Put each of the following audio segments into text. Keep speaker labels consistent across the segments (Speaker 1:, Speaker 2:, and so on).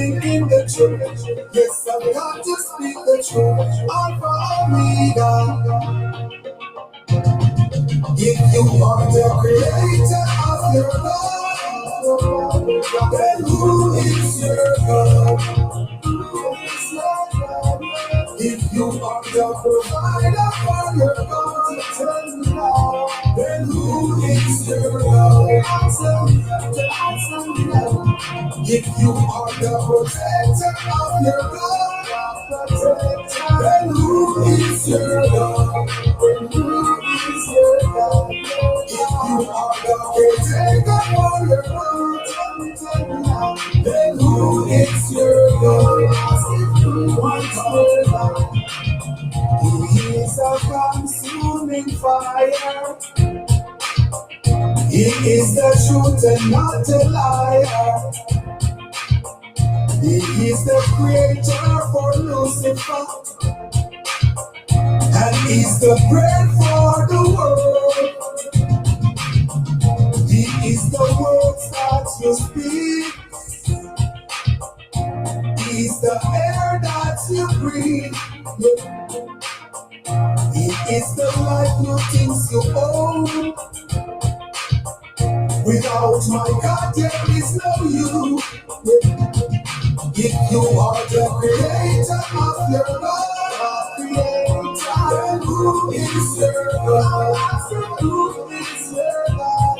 Speaker 1: believing in the truth. Yes, I got to speak the truth. Alpha Omega. If you are the creator of your God, then who is your God? Who is your God? If you are the provider for your God, tell me now, then who is your God? Answer me now. If you are the protector of your God, then who is your God? Then who is your God? If you are the protector of your God, tell me now, then who is your God? Ask if you want your God. He is a consuming fire. He is the truth and not a liar. He is the creator for Lucifer, and he's the bread for the world. He is the words that you speak. He's the air that you breathe. He is the life you think you own. Without my God, there is no you. If you are the creator of your God, then who is your God? Who is your God?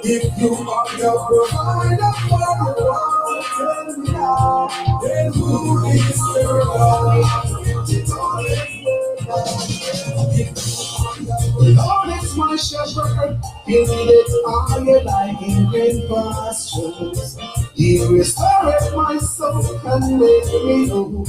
Speaker 1: If you are the provider for your God, tell me now, then who is your God? Lord is my shepherd, he leadeth I like in green pastures. He restored my soul and made me whole.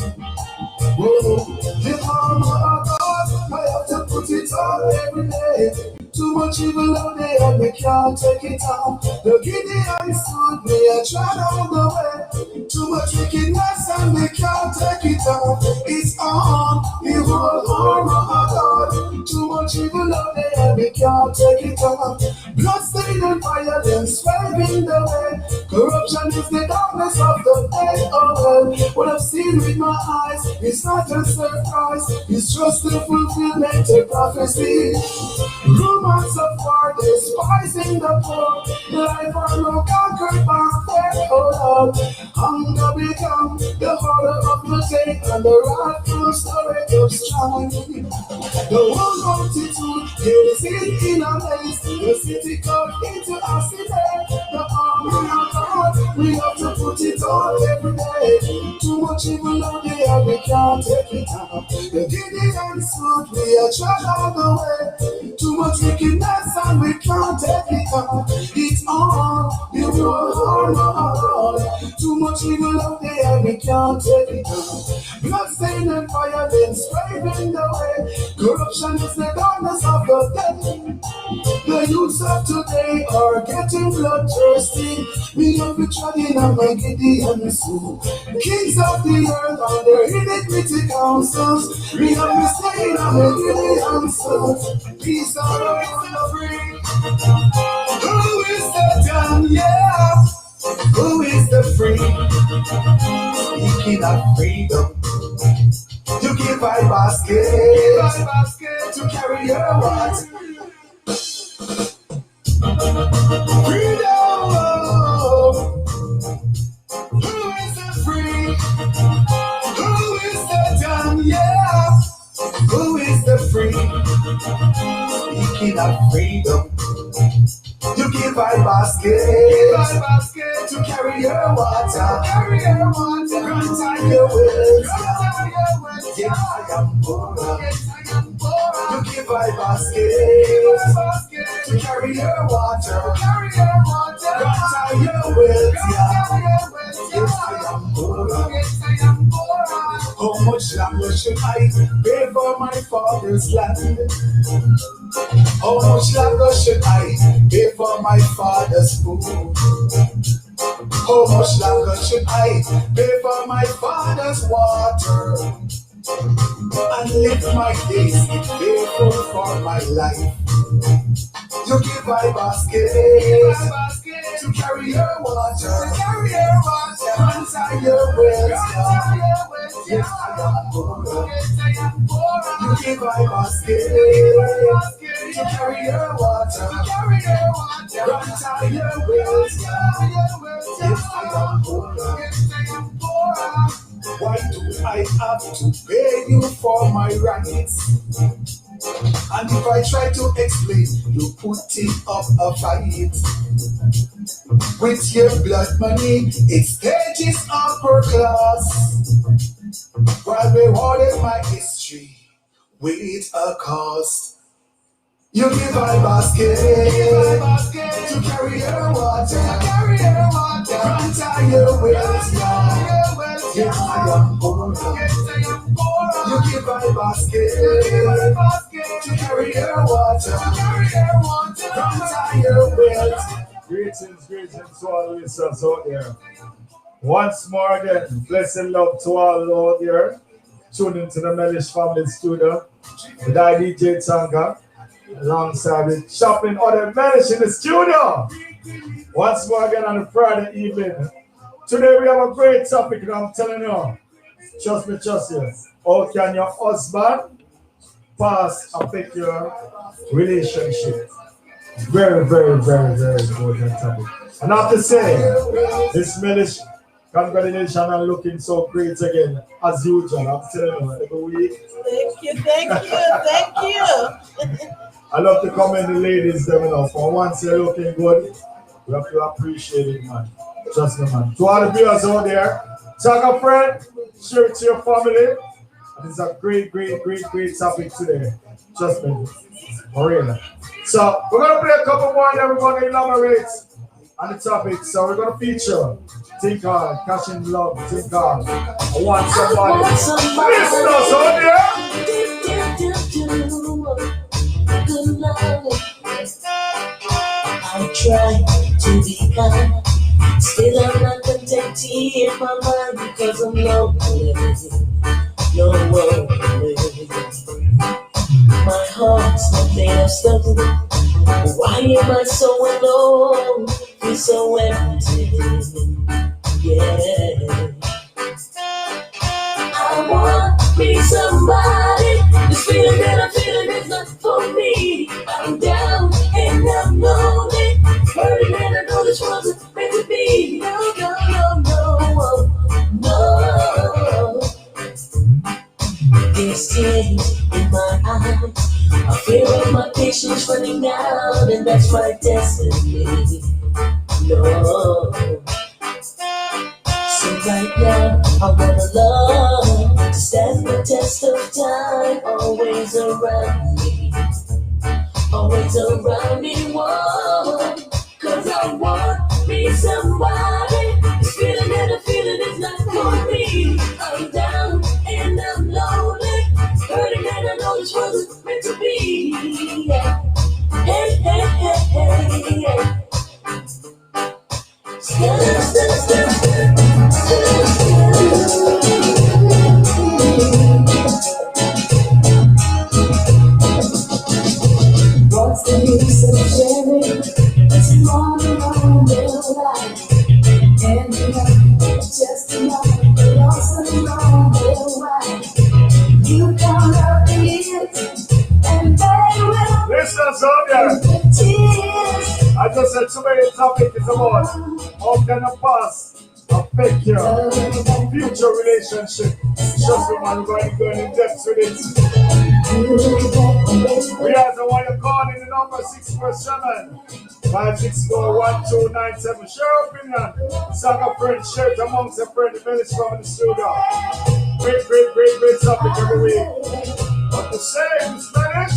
Speaker 1: The armor of God, I have to put it on every day. Too much evil out there and we can't take it off. The Gideon stood me and tried all the way. Too much wickedness and we can't take it off. It's on the whole armor of God. Too much evil out there and we can't take it off. Bloodstained and violence sweeping the way. Corruption is the darkness of the day. Oh well, what I've seen with my eyes is not a surprise. It's just the fulfillment of prophecy. Rumors of war, despising the poor. Life are no conquered by fear. Oh Lord, hunger become the horror of the day, and the wrathful storage of strife. The whole multitude is in a place. The city cut into a city. The army of God, we have to put it on every day. Too much evil out there, we can't take it out. The Gideon stood, we are tried all the way. Too much wickedness and we can't take it out. It's on the whole armor of God. Too much evil out there, we can't take it out. Bloodstained and violence raving the way. Corruption is the darkness of the day. The youths of today are getting bloodthirsty. We have been treading on my Gideon soul. Kings of the earth and their iniquity councils. We have been staying on my Gideon soul. Peace are on the free. Who is the done? Yeah. Who is the free? Speaking of freedom. You give my basket to carry your what? Freedom. Who is the free? Who is the done? Yeah. Who is the free? Speaking of freedom. You give my basket to carry your water. Grant I your will. Yes, I am poor. You give my basket to carry your water. Grant I your will. Yes, I am poor. How much longer should I pay for my father's land? How much longer should I pay for my father's food? How much longer should I pay for my father's water? and live my days faithful for my life. You give my basket to carry your water, answer your words. Yes, I am poor. You give my basket to carry your water, answer your words. Yes, I am poor. Why do I have to pay you for my rights? And if I try to explain, you put it up a fight. With your blood money, it's stages upper class. While rewarding my history with a cost. You give my basket to carry your water, answer your words. Yes, I am poor. You give my basket to carry your water, answer your words.
Speaker 2: Greetings to all listeners out there. Once more again, blessing love to all out there. Tune into the Mellish Family Studio with DJ Tanga, alongside with Shopping Other Mellish in the studio. Once more again on a Friday evening. Today we have a great topic and I'm telling you, trust you. How can your husband pass affect your relationship? Very, very, very, very important topic. And I have to say, this Mellish, congratulations on looking so great again, as usual. I'm telling you, every week.
Speaker 3: Thank you.
Speaker 2: I love to commend the ladies, them, you know, for once they're looking good, we have to appreciate it, man. Trust me, man. To all the viewers out there, tag a friend, share it to your family. And it's a great topic today. Trust me, for real. So, we're going to play a couple more and then we're going to elaborate on the topic. So, we're going to feature Think Hard, Catching Love, Think Hard. I want somebody. Listen to us out there.
Speaker 4: Good love. I try to be kind, still I'm not content in my mind because I'm lonely. My heart's not made of stone. Why am I so alone? Feel so empty. Yeah. I want me somebody. This feeling that I'm feeling is not for me. I'm down and I'm lonely. Hurting and I know this wasn't meant to be. No. There's tears in my eyes. I feel my patience running out, and that's my destiny. No. So right now, I want a love to stand the test of time, always around me, whoa. Cause I want me somebody. This feeling that I'm feeling is not for me. I'm down and I'm lonely, hurting and I know this wasn't meant to be. Yeah. Hey. What's the use of sharing? It's more than all real life. And you know, just enough, lost and wrong real life. You come up the years, and they will.
Speaker 2: Listen, Sonia.
Speaker 4: Tears.
Speaker 2: I just said too many topics is about how can a past affect your future relationship. Just the man going in depth with it. We have the one you call in the number 647 564-1297. Share your opinion. Song a friend, share it amongst a friend. The minutes from the studio. Great topic every week. What to say in Spanish?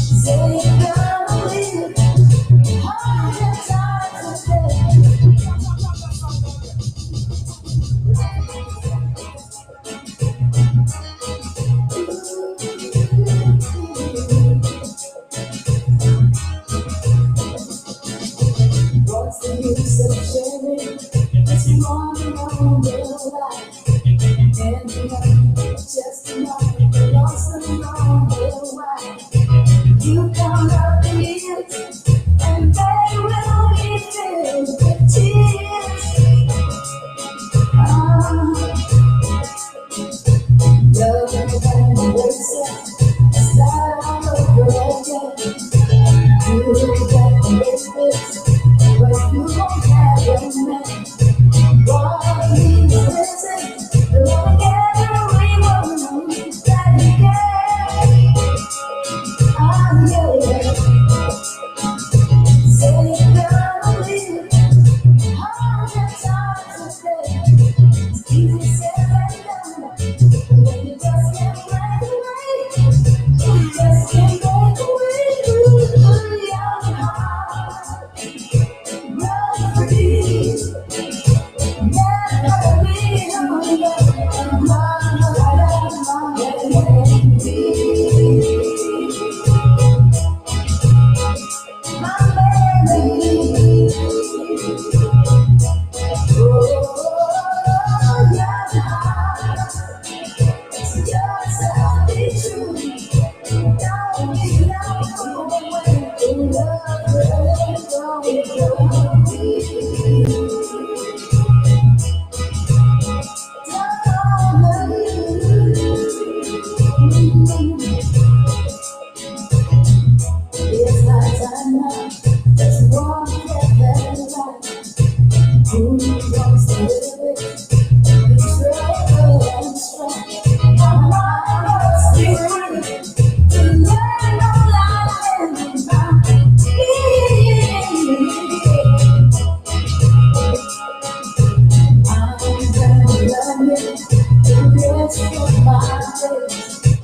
Speaker 4: What's the use of sharing? It's more than all real life. And you know, just enough.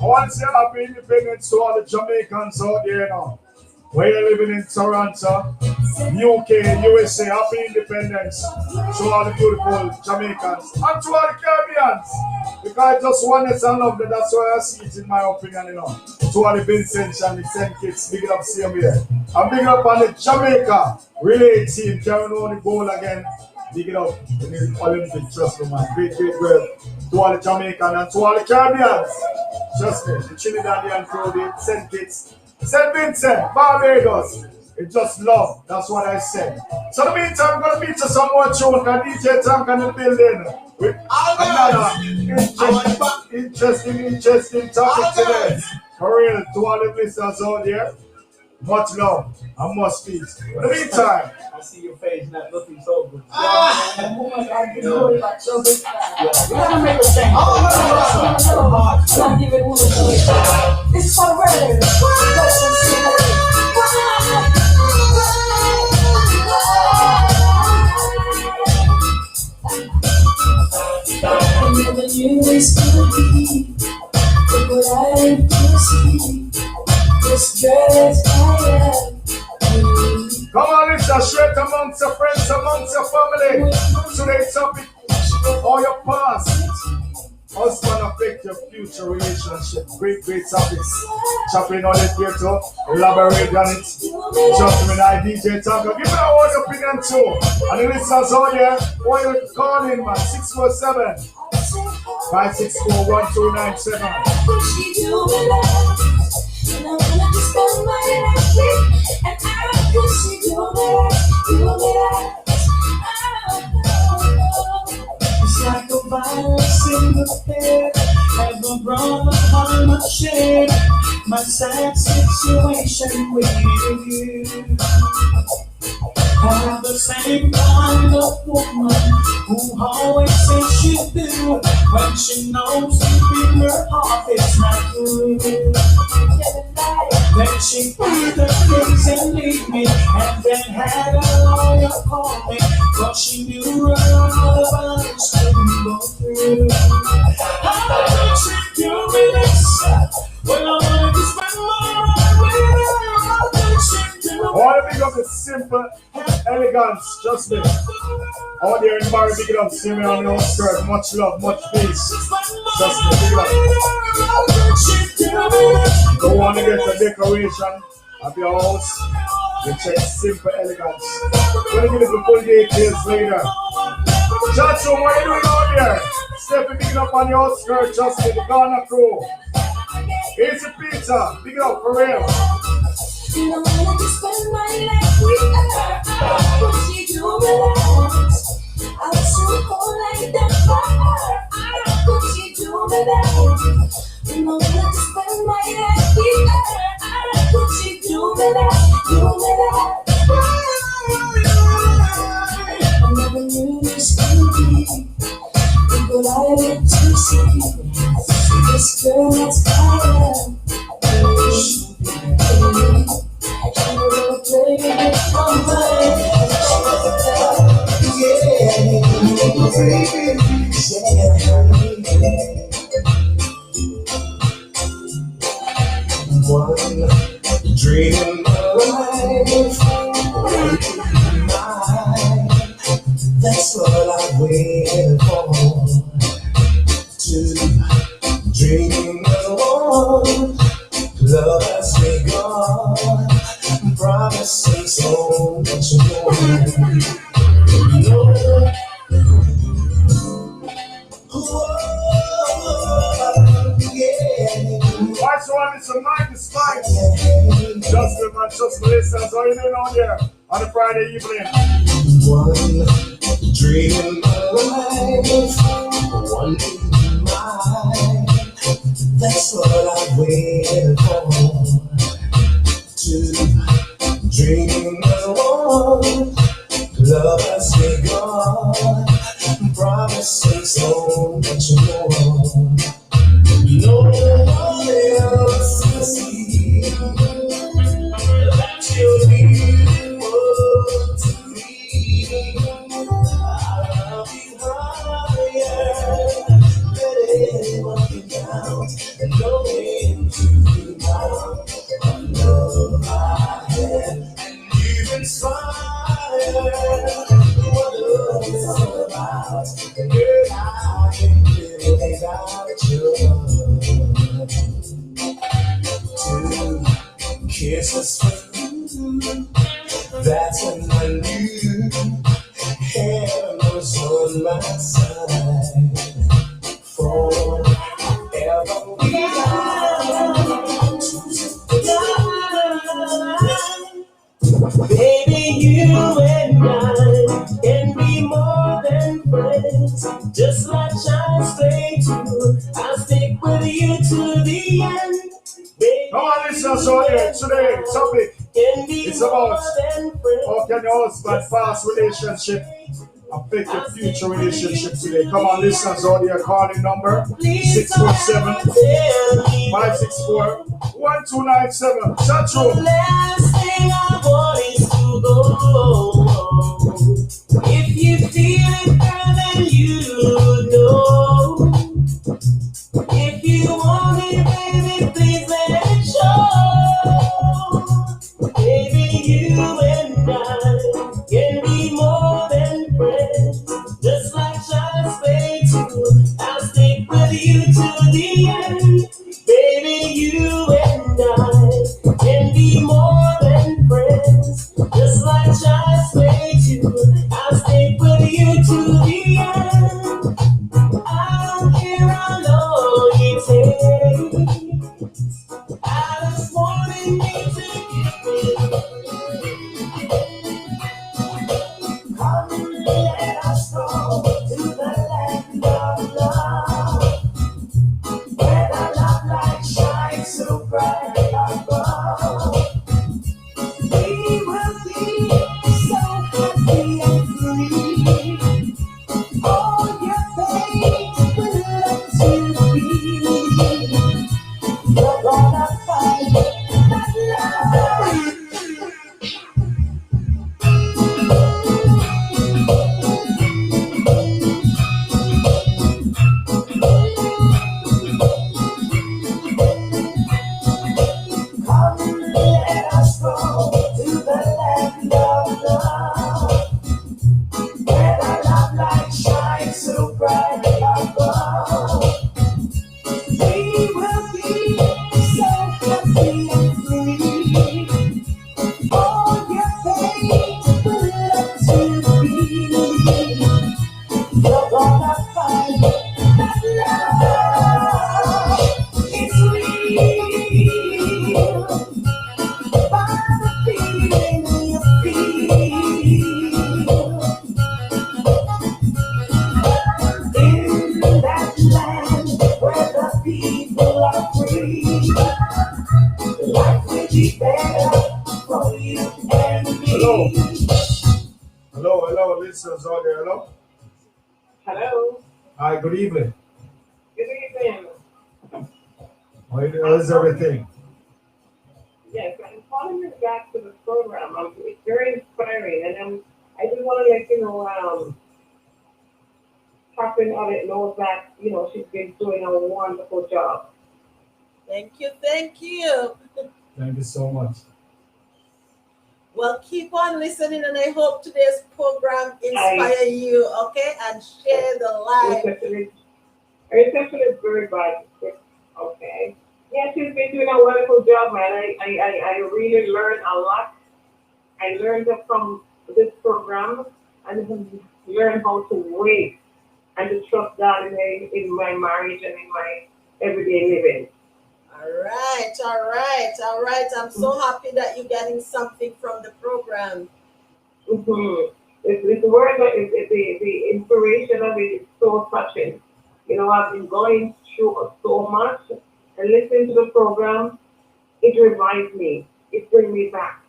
Speaker 2: Once you're happy independence to all the Jamaicans out there now. Where you're living in Toronto, UK, USA, happy independence to all the beautiful Jamaicans and to all the Caribbeans. Because just oneness and love, that's why I see it in my opinion, you know. To all the Vincent and the St. Kitts, big it up, same here. And big it up on the Jamaica relay team, carrying on the ball again. Big it up in the Olympic, trust me, man. Great, great work to all the Jamaicans and to all the Caribbeans. Trust me, the Trinidadian crew, the St. Kitts, St. Vincent, Barbados. It's just love. That's what I said. So in the meantime, I'm going to feature some more tune and DJ Tank in the building with another interesting topic today. For real, to all the listeners out there, much love and much peace. In the meantime,
Speaker 5: I see your face not looking so good.
Speaker 3: You gotta make a change. Give it one. This is for the regular. I never knew this could be, but what I can see, this dress I am.
Speaker 2: come on, listen, share it amongst your friends, amongst your family. Today's topic, all your past. Husband affect your future relationship. Great, great topics. Chopping on it here to elaborate on it. Just with I DJ Tanka. Give me a word opinion too. And the listeners out here, why you call in, man? 647-564-1297.
Speaker 4: And I wanna just spend my life with, and I wish she do that.
Speaker 5: It's like a virus in the air, have a brother on my share, my sad situation with you. I'm the same kind of woman who always says she do when she knows deep in her heart it's not good. Then she put the things and leave me, and then had a lawyer call me, but she knew her all about it couldn't go through. How did she do this? Well, I wanted to spend more time with her. How did she do
Speaker 2: I want to pick up the simple elegance, just me. Out there in Barry, big it up, see me on the outskirts, much love, much peace. Just me, big it up. Don't want to get a decoration of your house, you check simple elegance. We're going to give you the full details later. Johnson, what are you doing out there? Stepping, big it up on the outskirts, just me, the Ghana crew. Easy pizza, big it up for real.
Speaker 4: And I wanna just spend my life with her. But she do relax. I was so cold like that for her. But she do relax. And I wanna just spend my life with her. But she do relax. I never knew this could be, but I did to see this girl that's fire.
Speaker 1: One dream life, that's all I waited for. Two dream alone, love has begun, promising so much more. Whoa.
Speaker 2: on, it's a mic, it's mine. Just the Manchester listeners, how you doing on there on a Friday evening?
Speaker 1: One dream alive, one in mind. That's what I waited for. To dream alone, love has begun, promising so much more. No one else can see that you're beautiful to me. I'll be higher than anyone can count, and knowing you now, love I have, and you inspire what love is all about. Girl, I can live without your love. Two kisses from you, that's when I knew heaven was on my side. Forever we are baby, you and I can be more than friends. Just like Shine Stay True, I'll stick with you to the end. Baby,
Speaker 2: Come on, listeners out here. Today, topic is about how can your husband past relationship affect your future relationship today. Come on, listeners out here. Calling number 647-564-1297. Chat room.
Speaker 1: last thing I want is to go. If you feel it, girl, then you know. If you want it, baby, please let it show. Baby, you and I can be more than friends. Just like Charles Way too, I'll stick with you to the end. Baby, you and I can be more than friends. Just like Charles Way too, I'll stick with you to the end. I don't care how long it takes. I just wanted me to give it. Come and let us go to the land of love, where the love light shines so bright above. We will be so happy and free. All your faith will let you be. You're gonna find that love. Come and let us go to the land of love, where the love light shines so bright above. We will be so happy and free. All your faith will let you be. You're gonna find that love. It's real. By the feeling you feel in that land where the people are free. Life will be better for you and
Speaker 2: Hello.
Speaker 1: me.
Speaker 2: Hello, listeners out there. Hello.
Speaker 6: Hello.
Speaker 2: Hi, good evening.
Speaker 6: Good evening.
Speaker 2: How is everything?
Speaker 6: Yes, I'm calling you back to the program. It's very inspiring, and I just want to let you know, Catherine Audit knows that she's been doing a wonderful job.
Speaker 7: Thank you, thank you.
Speaker 2: Thank you so much.
Speaker 7: Well, keep on listening, and I hope today's program inspire you, okay? And share the live.
Speaker 6: Her reception is very bad. Okay. Yeah, she's been doing a wonderful job, man. I really learned a lot. I learned from this program and learned how to wait and to trust God in my marriage and in my everyday living.
Speaker 7: All right. I'm so happy that you're getting something from the program.
Speaker 6: Mm-hmm. It's the word that the inspiration of it is so touching. I've been going through so much and listening to the program, it revives me. It brings me back.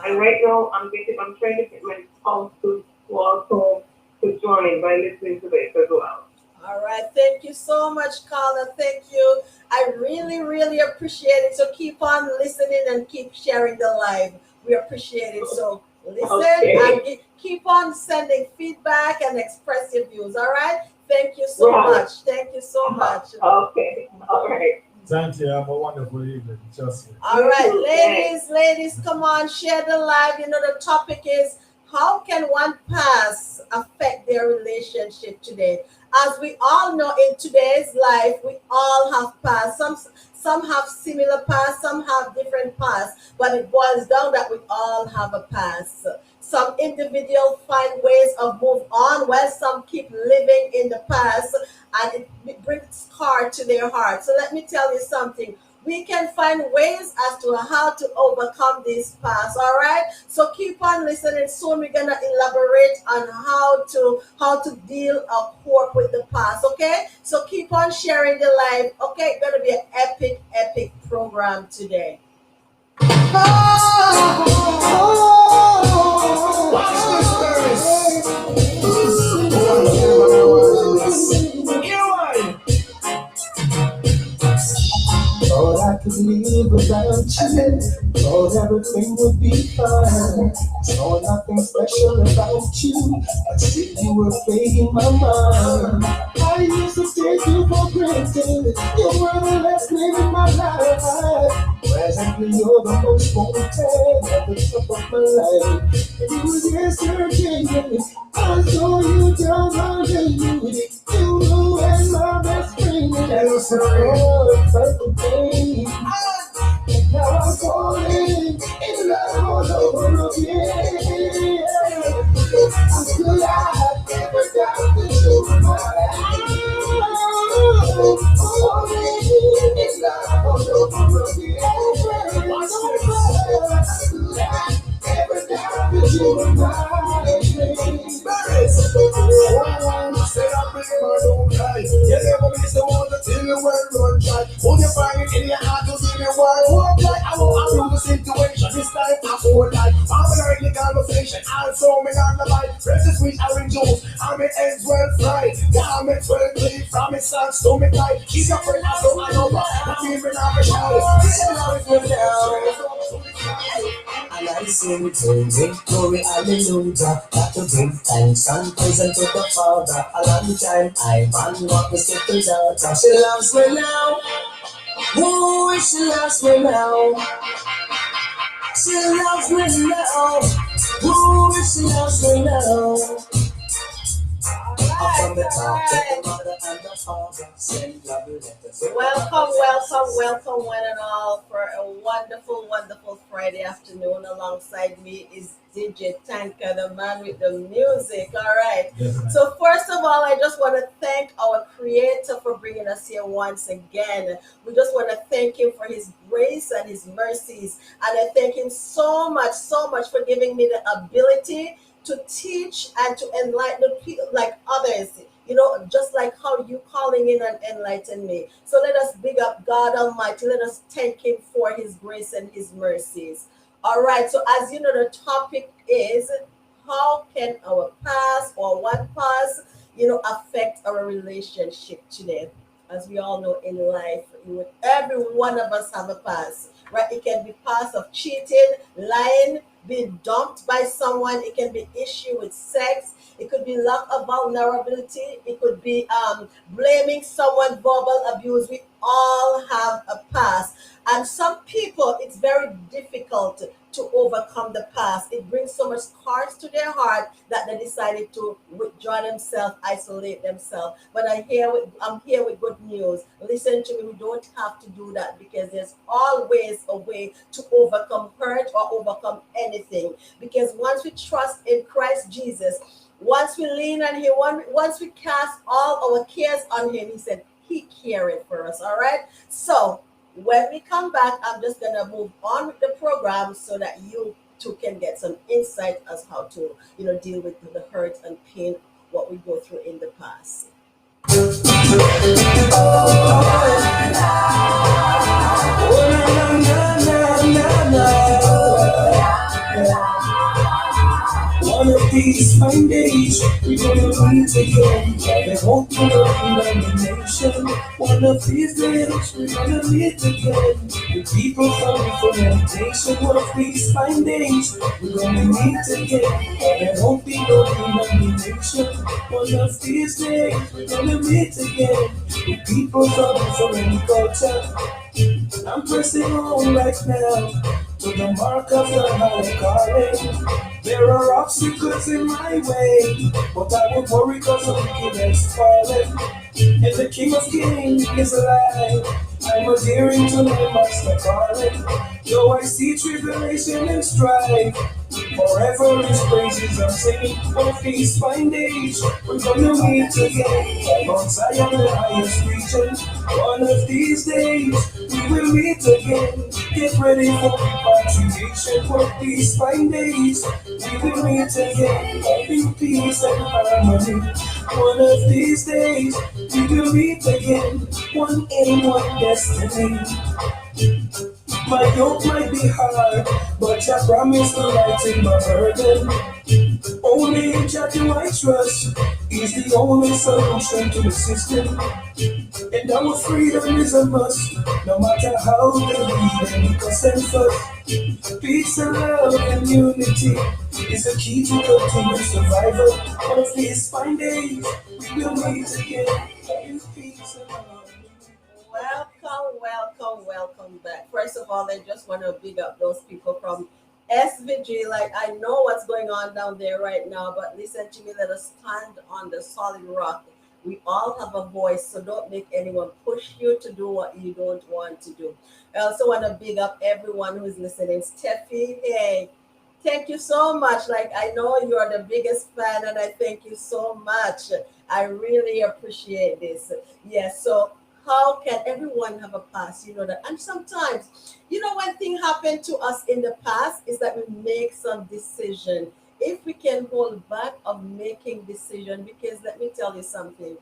Speaker 6: And
Speaker 7: Wow.
Speaker 6: right now, I'm trying to get my spouse to also to join by listening to this as well.
Speaker 7: All right. Thank you so much, Carla. Thank you. I really, really appreciate it. So keep on listening and keep sharing the live. We appreciate it. So listen and
Speaker 6: Okay.
Speaker 7: keep on sending feedback and express your views. All right. Thank you so
Speaker 6: Right.
Speaker 7: much. Thank you so much.
Speaker 6: Okay. All right.
Speaker 2: Thank you. Have a wonderful evening. Just you.
Speaker 7: All
Speaker 6: You
Speaker 7: right,
Speaker 6: too. Thanks.
Speaker 7: ladies, come on, share the live. The topic is how can one past affect their relationship today? As we all know, in today's life, we all have past. Some have similar past, some have different past, but it boils down that we all have a past. Some individuals find ways of move on, while some keep living in the past, and it brings scar to their heart. So let me tell you something, we can find ways as to how to overcome this past. All right, so keep on listening. Soon we're gonna elaborate on how to deal or cope with the past. Okay, so keep on sharing the live. Okay, gonna be an epic program today.
Speaker 1: Watch this, Paris. Thought I could live without you. Thought everything would be fine. Saw nothing special about you, but still you were playing my mind. I used to take you for granted. You were the last name in my life. Presently, you're the most wanted at the top of my life. And it was yesterday. I saw you down on the beauty. You and my best friend. And I was so perfect day. And now I'm falling in love all over again. I'm still alive, never doubted you were mine. Falling in love all over again. I'm still alive, never doubted you were mine. Paris. Say I believe I don't lie. You never miss the one that till the world run dry. Hold your fire in your heart to give me one more like I won't abuse the situation. This time I won't lie. I'm an early conversation. Also me on the light. Fresh and sweet orange juice. I'm an eggs well fried. Garments well clean. From his sons to me tight. Keep your friend out of my number. The feeling of a shower. This is how it went down. And I sing it to victory, hallelujah. Got to give thanks and praise unto the Father. A long time I man what me say to daughter. She loves me now. Ooh, she loves me now. She loves me now. Ooh, she loves me now. From the top, the mother and the father send love letters.
Speaker 7: Welcome, one and all, for a wonderful Friday afternoon. Alongside me is DJ Tanka, the man with the music. All right.
Speaker 2: Yes, ma'am.
Speaker 7: So first of all, I just want to thank our Creator for bringing us here once again. We just want to thank Him for His grace and His mercies, and I thank Him so much for giving me the ability to teach and to enlighten people like others, just like how you calling in and enlighten me. So let us big up God Almighty. Let us thank Him for His grace and His mercies. All right. So as you know, the topic is how can our past or one past, affect our relationship today. As we all know in life, every one of us have a past, right? It can be past of cheating, lying, being dumped by someone. It can be issue with sex. It could be lack of vulnerability. It could be blaming someone, verbal abuse. We all have a past, and some people it's very difficult to overcome the past. It brings so much scars to their heart that they decided to withdraw themselves, isolate themselves. But I'm here with good news. Listen to me. We don't have to do that, because there's always a way to overcome hurt or overcome anything. Because once we trust in Christ Jesus, once we lean on Him, once we cast all our cares on Him, He said He careth for us. All right. So When we come back, I'm just gonna move on with the program so that you too can get some insight as how to, deal with the hurt and pain what we go through in the past.
Speaker 5: One of these fine days, we're gonna meet again. There won't be no condemnation. One of these days, we're gonna meet again. The people coming for temptation. One of these fine days, we're gonna meet again. There won't be no condemnation. One of these days, we're gonna meet again. The people coming for any culture. I'm pressing on right now to the mark of the high calling. There are obstacles in my way, but I won't worry cause the wicked is falling. And the King of Kings is alive. I'm adhering to my master calling. Though I see tribulation and strife, forever his praises I'm singing. One of these fine days, we're gonna meet again. Mount Zion, the highest region. One of these days, we will meet again. Get ready for repatriation. One of these fine days, we will meet again. In peace and harmony. One of these days, we will meet again. One aim, one destiny. My yoke might be hard, but I promise to lighten my burden. Only in Jah do I trust. He's the only solution to the system. And our freedom is a must, no matter how they lead and consensus. Peace and love and unity is the key to continued survival. One of these fine days, we will meet again in peace and love.
Speaker 7: Welcome back. First of all, I just want to big up those people from SVG. Like, I know what's going on down there right now, but listen to me, let us stand on the solid rock. We all have a voice, so don't make anyone push you to do what you don't want to do. I also want to big up everyone who's listening. Steffi, hey, thank you so much. Like, I know you're the biggest fan, and I thank you so much. I really appreciate this. Yes, so how can everyone have a past? You know that. And sometimes, when things happen to us in the past is that we make some decision. If we can hold back of making decision, because let me tell you something.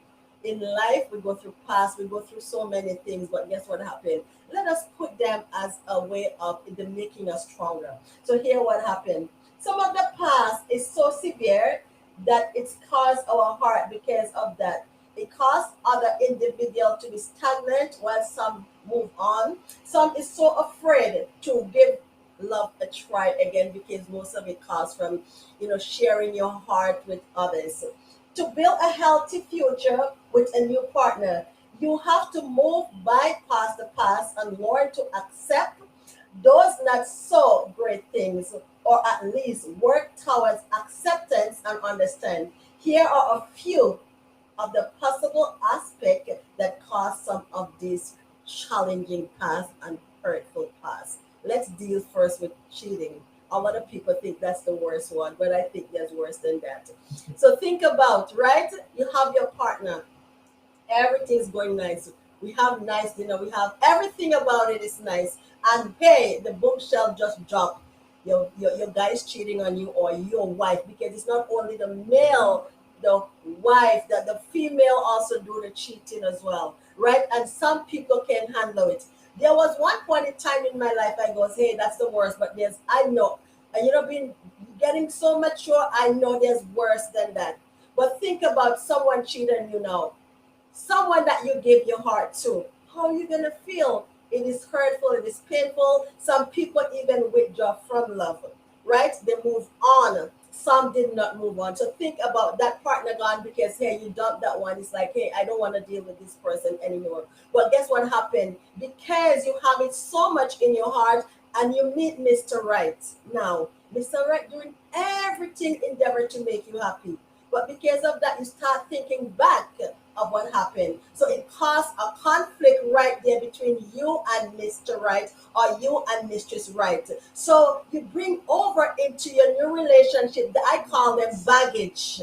Speaker 7: In life, we go through past, we go through so many things, but guess what happened? Let us put them as a way of the making us stronger. So here what happened. Some of the past is so severe that it's caused our heart because of that. It caused other individuals to be stagnant while some move on. Some is so afraid to give love a try again because most of it comes from, sharing your heart with others. To build a healthy future with a new partner, you have to move bypass the past and learn to accept those not so great things, or at least work towards acceptance and understand. Here are a few of the possible aspect that cause some of these challenging past and hurtful past. Let's deal first with cheating. A lot of people think that's the worst one, but I think there's worse than that. So think about, right? You have your partner, everything's going nice. We have nice dinner, we have everything about it is nice. And hey, the bombshell just dropped. Your guy's cheating on you or your wife, because it's not only the male, the wife, that the female also do the cheating as well, right? And some people can handle it. There was one point in time in my life I goes, hey, that's the worst, but I know, and being getting so mature, I know there's worse than that. But think about someone cheating you now, someone that you give your heart to. How are you gonna feel? It is hurtful, it is painful. Some people even withdraw from love, right? They move on. Some did not move on. So think about that partner gone because hey, you dumped that one. It's like, hey, I don't want to deal with this person anymore. But guess what happened? Because you have it so much in your heart and you meet Mr. Right. Now, Mr. Right doing everything endeavor to make you happy. But because of that, you start thinking back of what happened. So it caused a conflict right there between you and Mr. Right or you and Mistress Right. So you bring over into your new relationship that I call them baggage.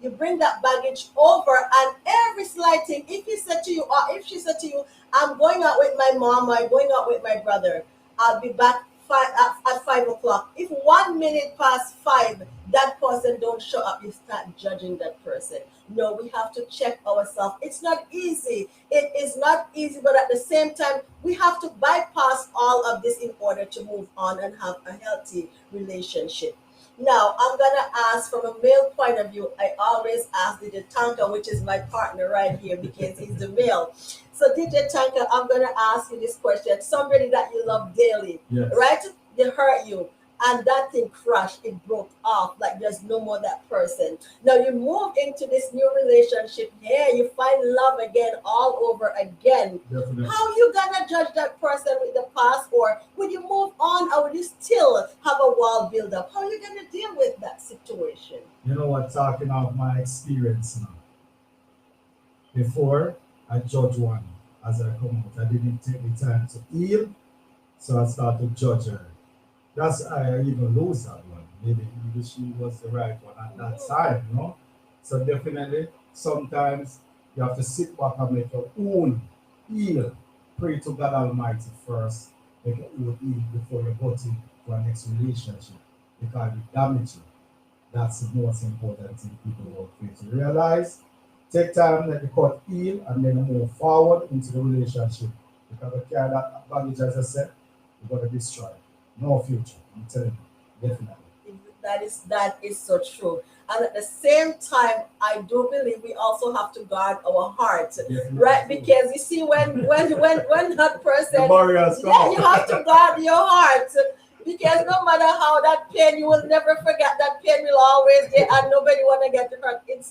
Speaker 7: You bring that baggage over, and every slight thing, if he said to you, or if she said to you, I'm going out with my mom, or I'm going out with my brother, I'll be back at 5 o'clock. If 1 minute past 5, that person don't show up, you start judging that person. No, we have to check ourselves. It's not easy. It is not easy, but at the same time, we have to bypass all of this in order to move on and have a healthy relationship. Now, I'm gonna ask from a male point of view. I always ask DJ Tanka, which is my partner right here, because he's the male. So, DJ Tanka, I'm gonna ask you this question. Somebody that you love daily,
Speaker 2: Yes.
Speaker 7: right? They hurt you, and that thing crashed, it broke off, like there's no more that person. Now you move into this new relationship, yeah, you find love again all over again.
Speaker 2: Definitely.
Speaker 7: How you gonna judge that person with the past, or would you move on, or would you still have a wall build up? How are you gonna deal with that situation?
Speaker 2: You know what? Talking of my experience now. Before I judge one as I come out, I didn't take the time to heal, so I started to judge her. That's I even lose that one. Maybe she was the right one at that time, you know. So definitely, sometimes you have to sit back and make your own heal. Pray to God Almighty first, make your own heal before you go to our next relationship, because it damage you. That's the most important thing people will fail to realize. Take time, let the cut heal, and then move forward into the relationship. Because we carry that baggage, as I said, we're going to destroy. No future. I'm telling you, definitely.
Speaker 7: That is so true. And at the same time, I do believe we also have to guard our heart,
Speaker 2: Definitely.
Speaker 7: right? Because you see, when that person,
Speaker 2: The barriers come
Speaker 7: yeah, you
Speaker 2: out.
Speaker 7: have to guard your heart. Because no matter how that pain, you will never forget that pain will always there, and nobody want to get hurt in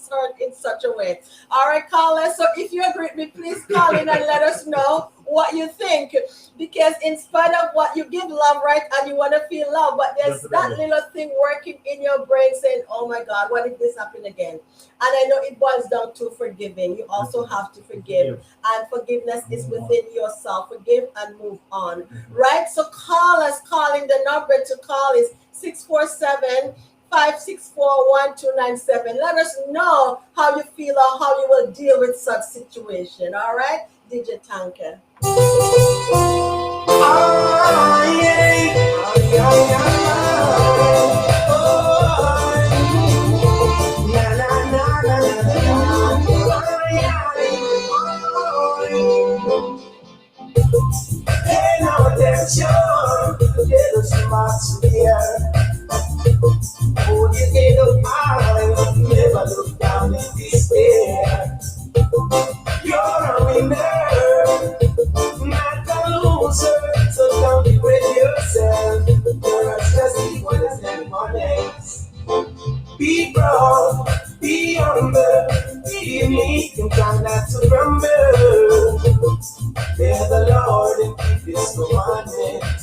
Speaker 7: such a way. All right, callers. So if you agree with me, please call in and let us know what you think. Because in spite of what you give love, right, and you want to feel love, but there's that
Speaker 2: Definitely.
Speaker 7: little thing working in your brain saying, "Oh my God, what if this happen again?" And I know it boils down to forgiving. You also have to forgive, and forgiveness is within yourself. Forgive and move on. Right? So call us. Calling the number to call is 647-564-1297. Let us know how you feel or how you will deal with such situation. All right? DJ Tanka.
Speaker 1: Pay no attention, little spots here. Hold your head up high, never look down in despair. You're a winner, not a loser, so don't degrade yourself. You're just equal as anyone else. Be proud, be humble, be unique and try not to grumble. Fear the Lord and keep His commandments.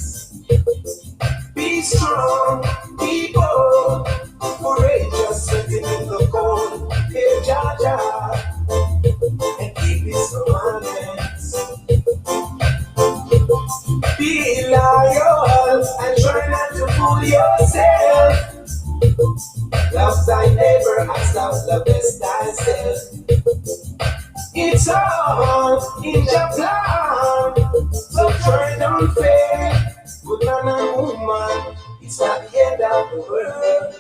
Speaker 1: Be strong, be bold, courageous, sitting in the cold. Fear Jah and keep His commandments. Be loyal and try not to fool yourself. Love thy neighbor as thou lovest thyself. It's all in your plan, so try don't fail. Good man and woman, it's not the end of the world.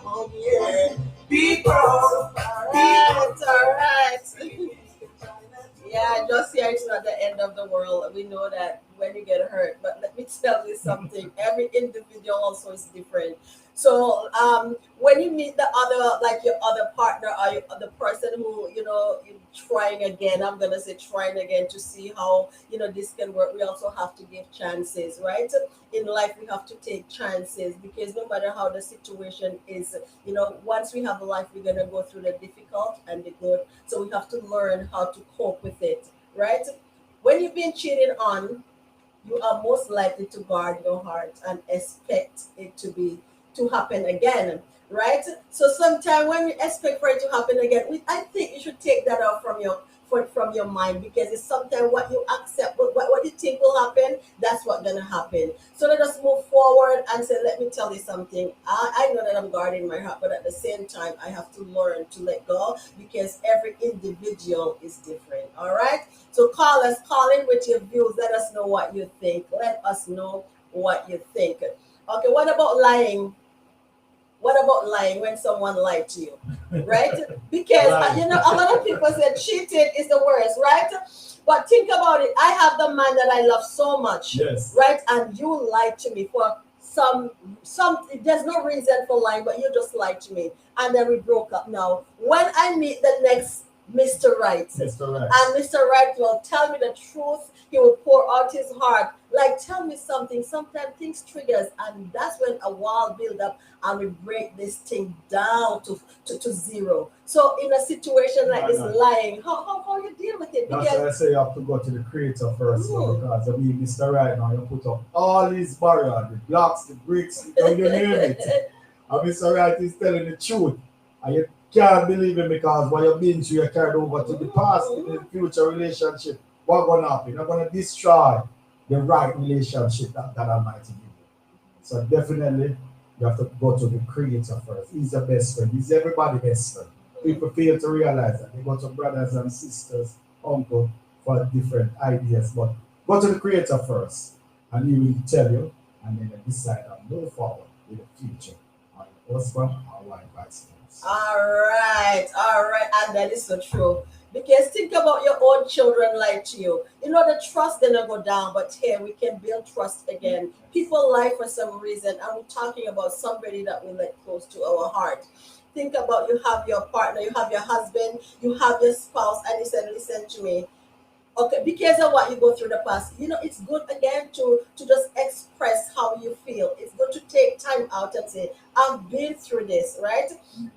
Speaker 1: Oh yeah, be proud,
Speaker 7: All right. Yeah, just here it's not the end of the world. We know that when you get hurt, but let me tell you something. Every individual also is different. So when you meet the other, like your other partner or the person who you're trying again, I'm gonna say trying again to see how this can work. We also have to give chances, right? In life, we have to take chances because no matter how the situation is, once we have a life, we're gonna go through the difficult and the good. So we have to learn how to cope with it, right? When you've been cheated on, you are most likely to guard your heart and expect it to happen again, right? So sometimes when you expect for it to happen again, I think you should take that out from your mind because it's sometimes what you accept happen, that's what's gonna happen. So let us move forward and say, let me tell you something. I know that I'm guarding my heart, but at the same time, I have to learn to let go because every individual is different. All right. So call in with your views. Let us know what you think. Let us know what you think. Okay. What about lying? What about lying when someone lied to you, right? Because a lot of people say cheating is the worst, right? But think about it. I have the man that I love so much,
Speaker 2: Yes.
Speaker 7: right? And you lied to me for some. There's no reason for lying, but you just lied to me, and then we broke up. Now, when I meet the next Mr. Right,
Speaker 2: Mr. Right.
Speaker 7: and Mr. Right will tell me the truth. He will pour out his heart. Like, tell me something. Sometimes things triggers, and that's when a wall build up, and we break this thing down to zero. So in a situation like this, lying, how you deal with it?
Speaker 2: That's why I say you have to go to the creator first, because I mean, Mr. Right now, you put up all these barriers, the blocks, the bricks, you name it. And Mr. Right is telling the truth. And you can't believe it because what you've been through, you carried over to the past, in the future relationship. What's going to happen? You're going to destroy the right relationship that Almighty give you. So definitely, you have to go to the creator first. He's the best friend. He's everybody's best friend. People fail to realize that. They go to brothers and sisters, uncle, for different ideas. But go to the creator first, and he will tell you, and then you decide and move forward with the future. On your husband or wife, vice versa.
Speaker 7: All right, and that is so true. Because think about your own children like to you. You know the trust gonna go down, but here we can build trust again. People lie for some reason, and we're talking about somebody that we let close to our heart. Think about you have your partner, you have your husband, you have your spouse, and he said, listen to me. Okay, because of what you go through the past, it's good again to just express how you feel. It's good to take time out and say, I've been through this, right?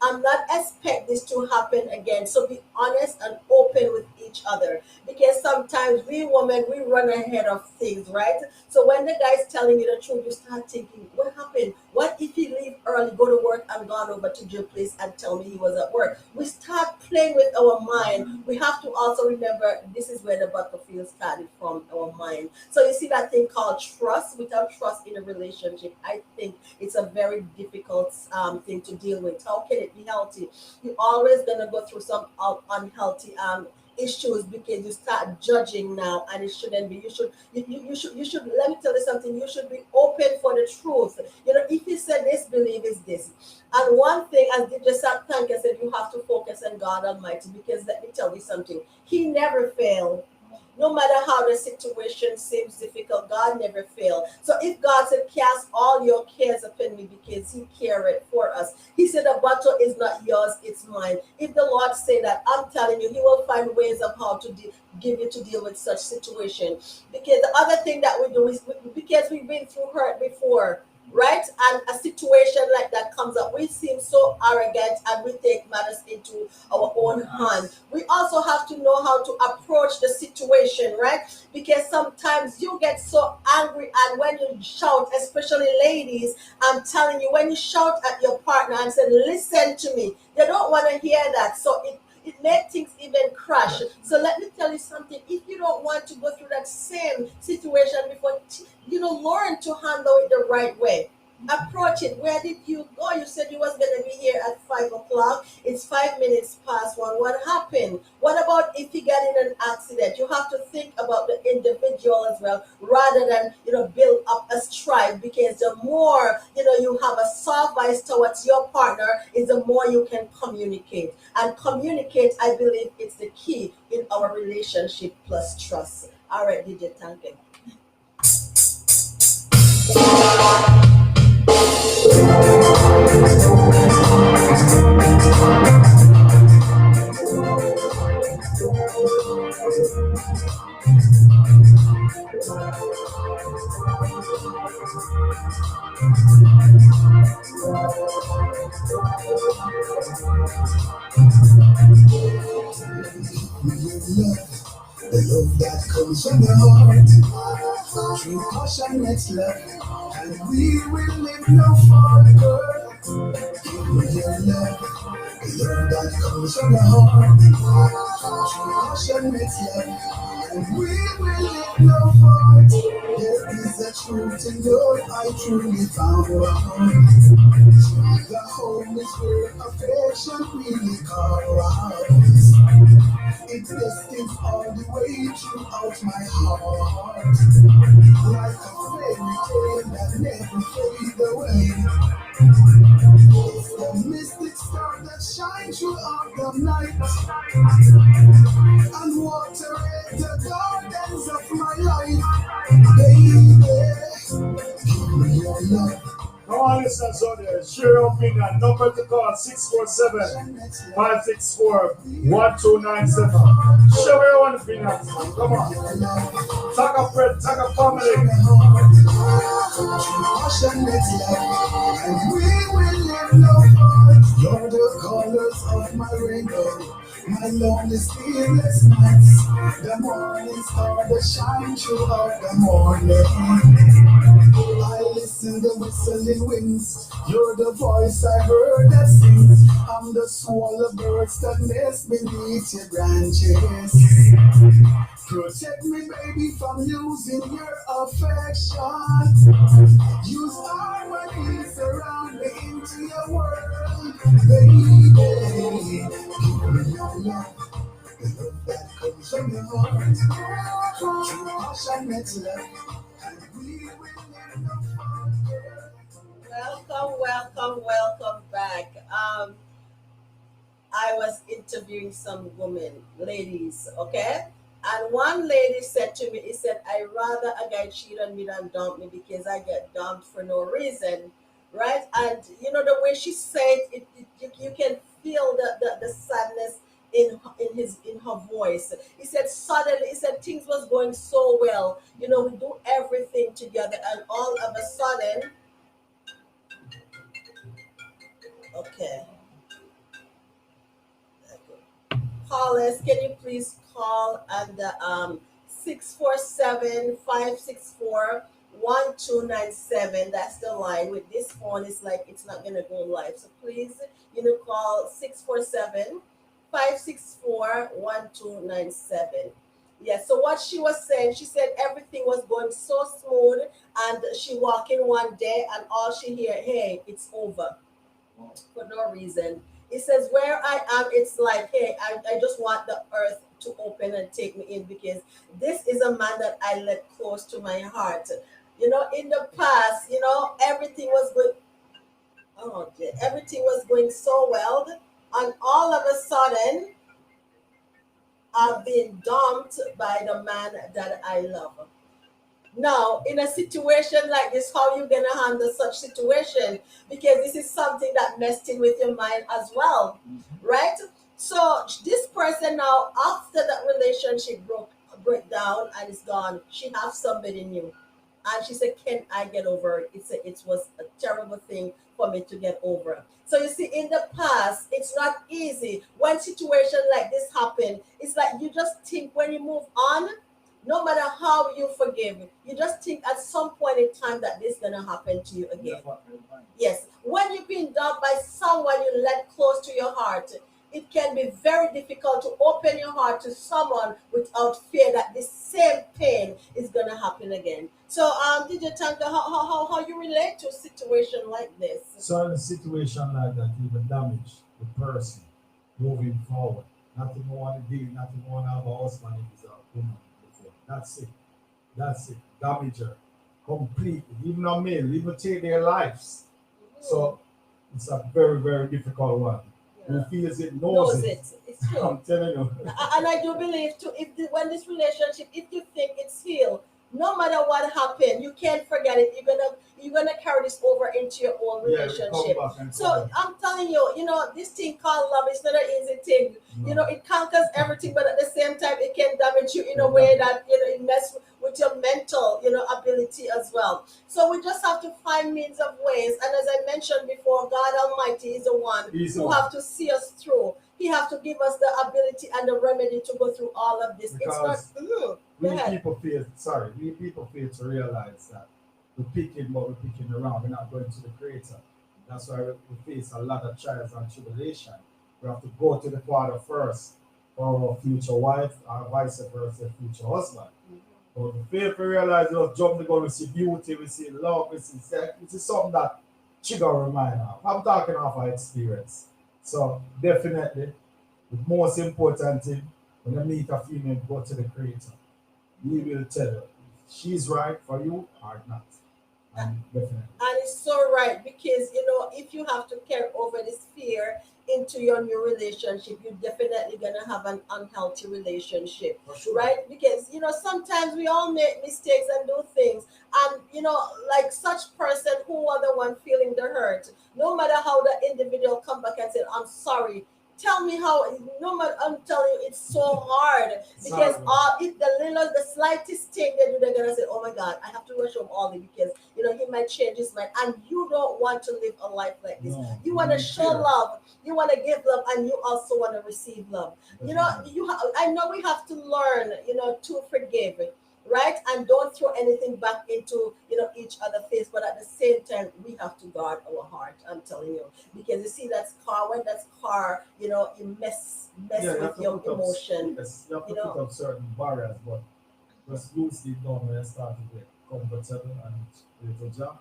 Speaker 7: I'm not expect this to happen again. So be honest and open with each other. Because sometimes we women we run ahead of things, right? So when the guy's telling you the truth, you start thinking, what happened? What if he leave early, go to work, and gone over to Jill's place and tell me he was at work? We start playing with our mind. We have to also remember this is where the battlefield started from our mind. So you see that thing called trust. Without trust in a relationship, I think it's a very difficult thing to deal with. How can it be healthy? You're always gonna go through some unhealthy issues because you start judging now, and it shouldn't be. You should. Let me tell you something. You should be open for the truth. If he said this, believe is this. And one thing, as DJ Tanka said, you have to focus on God Almighty, because let me tell you something. He never failed. No matter how the situation seems difficult, God never failed. So if God said, cast all your cares upon me because he cared for us. He said, the battle is not yours, it's mine. If the Lord say that, I'm telling you, he will find ways of how to give you to deal with such situation. Because the other thing that we do is, because we've been through hurt before, right? And a situation like that comes up, we seem so arrogant and we take matters into our own hand. We also have to know how to approach the situation, right? Because sometimes you get so angry, and when you shout, especially ladies, I'm telling you, when you shout at your partner and say, listen to me, they don't want to hear that. So it makes things even crash. So let me tell you something. If you don't want to go through that same situation before, learn to handle it the right way. Approach it. Where did you go? You said you was gonna be here at 5 o'clock. It's 5 minutes past 1. What happened? What about if you get in an accident? You have to think about the individual as well, rather than build up a strife. Because the more you have a soft voice towards your partner, is the more you can communicate. And communicate, I believe, it's the key in our relationship plus trust. All right, DJ, thank you.
Speaker 1: The love that comes from the heart, true passionate love, and we will live no forever. Give me your love, the love that comes from the heart, true passionate love, and we will live no more. There is a truth in love I truly found. The home is where affection really calls. It destines all the way throughout my heart. Like a fairy tale that never fades away. It's the mystic star that shines throughout the night and water the gardens of my life. Baby, give me your love.
Speaker 2: Come on, listen, so there. Share your opinion. Number to call 647-564-1297. Share your own opinions, man. Come on. Tag a friend, tag a family.
Speaker 1: Passionate love, and we will live no more. You're the colors of my rainbow, my lonely sleepless nights. The morning star that shine throughout the morning. I listen the whistling winds. You're the voice I heard that sings. I'm the swallow birds that nest beneath your branches. Protect me, baby, from losing your affection. Use harmony, surround me into your world, baby. Give me your love, the love that comes from your heart. True passionate love, and we will live no further.
Speaker 7: Welcome back. I was interviewing some women, ladies, okay? And one lady said to me, he said, I rather a guy cheat on me than dump me because I get dumped for no reason, right? And you know the way she said you can feel the sadness in her voice. He said suddenly, he said things was going so well. You know, we do everything together, and all of a sudden, okay. Callers, can you please call on the 647-564-1297? That's the line. With this phone, it's like it's not gonna go live. So please, call 647-564-1297. Yeah, so what she was saying, she said everything was going so smooth, and she walked in one day and all she hear, hey, it's over for no reason. It says, where I am, it's like, hey, I just want the earth to open and take me in because this is a man that I let close to my heart. In the past, everything was good. Oh, dear, everything was going so well. And all of a sudden, I've been dumped by the man that I love. Now, in a situation like this, how you gonna handle such situation? Because this is something that messed in with your mind as well, right? So this person now, after that relationship broke down and is gone, she have somebody new, and she said, "Can I get over it? It was a terrible thing for me to get over." So you see, in the past, it's not easy. When situation like this happen, it's like you just think when you move on, no matter how you forgive, you just think at some point in time that this is gonna happen to you again. Yes, when you've been done by someone you let close to your heart, it can be very difficult to open your heart to someone without fear that the same pain is gonna happen again. So, did you think how you relate to a situation like this?
Speaker 2: So in a situation like that, you will damage the person moving forward. Nothing more want to do, nothing more have a husband if it's a woman before. That's it. That's it. Damage her completely. Even a male, even take their lives. So it's a very, very difficult one. Who feels it knows it.
Speaker 7: It's true.
Speaker 2: I'm telling you.
Speaker 7: And I do believe too, when this relationship, if you think it's healed, no matter what happened, you can't forget it. You're gonna carry this over into your own relationship. So I'm telling you, this thing called love is not an easy thing.
Speaker 2: No.
Speaker 7: It conquers everything, but at the same time, it can damage you in a way that it messes with your mental, ability as well. So we just have to find means of ways. And as I mentioned before, God Almighty is the one who have to see us through. He have to give us the ability and the remedy to go through all of this.
Speaker 2: Because
Speaker 7: it's not.
Speaker 2: We people fail to realize that we're picking what we're picking around. We're not going to the Creator. That's why we face a lot of trials and tribulation. We have to go to the Father first or a future wife, or vice versa, future husband. But the faith we realize you jump the gun, we see beauty, we see love, we see sex, it is something that she got remind of. I'm talking of her experience. So definitely, the most important thing when you meet a female, go to the creator. He will tell you if she's right for you or not. And definitely.
Speaker 7: And it's so right because if you have to carry over this fear into your new relationship, you're definitely gonna have an unhealthy relationship,
Speaker 2: For sure.
Speaker 7: right? Because sometimes we all make mistakes and do things, and like such person who are the one feeling the hurt. No matter how the individual come back and say, "I'm sorry." Tell me how. No matter, I'm telling you, it's so hard because
Speaker 2: Sorry.
Speaker 7: if the slightest thing they do, they're gonna say, "Oh my God, I have to rush home all day because he might change his mind." And you don't want to live a life like this.
Speaker 2: No.
Speaker 7: You want to show
Speaker 2: Sure.
Speaker 7: love, you want to give love, and you also want to receive love. I know we have to learn, to forgive, right? And don't throw anything back into each other face. But at the same time, we have to guard our heart. I'm telling you, because you see that scar. When that scar, it mess
Speaker 2: Yeah, you have
Speaker 7: with
Speaker 2: to
Speaker 7: your
Speaker 2: put up,
Speaker 7: emotion.
Speaker 2: yes, you have to
Speaker 7: You know,
Speaker 2: put up certain barriers, but just loosely done when you start to get comfortable and little job,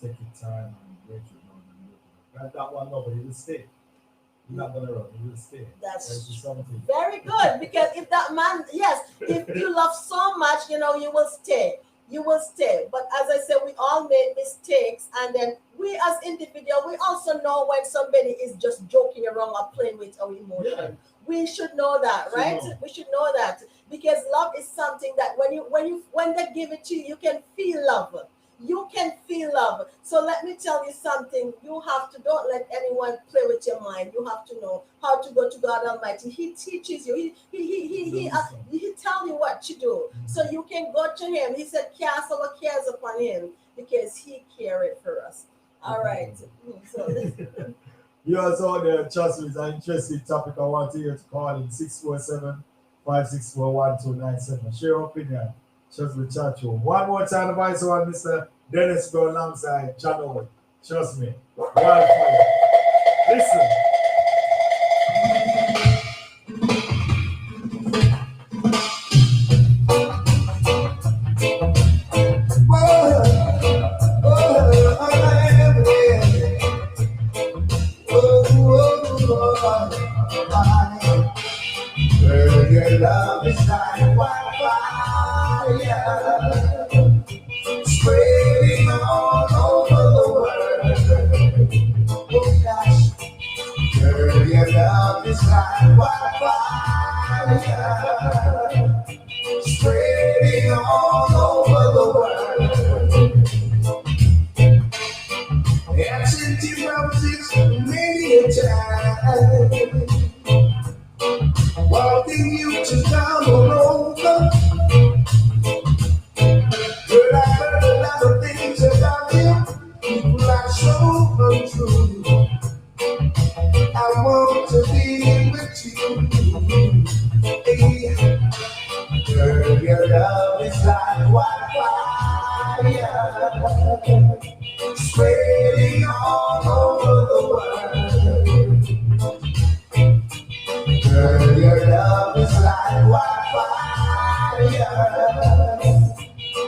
Speaker 2: take your time and break it down and look at it. That one nobody will stay. You're not gonna run, you will stay.
Speaker 7: That's
Speaker 2: There's something.
Speaker 7: very good because if that man, yes, if you love so much, you will stay. You will stay. But as I said, we all make mistakes, and then we as individual, we also know when somebody is just joking around or playing with our emotion.
Speaker 2: Yeah.
Speaker 7: We should know that,
Speaker 2: Should
Speaker 7: right?
Speaker 2: know.
Speaker 7: We should know that because love is something that when they give it to you, you can feel love. You can feel love. So let me tell you something. You have to don't let anyone play with your mind. You have to know how to go to God Almighty. He teaches you. He tell you what to do. So you can go to him. He said, cast our cares upon him because he cared for us. All right. So
Speaker 2: You also there, trust me, it's an interesting topic. I want you to call in 647-564-1297. Share your opinion. Trust me, chat you. One more time, advice on Mr. Dennis go alongside John Owen. Trust me. Wildfire. Listen.
Speaker 1: Your love is like wildfire, spreading all over the world. Oh gosh, girl, your love is like wildfire, spreading all over the world. Absentee roses many a time. Walking you just down the road. Girl, I heard a lot of things about you. People are so untrue. I want to be with you. Hey, girl, your love is like wildfire, spreading all over the world. Girl, your love is like wildfire,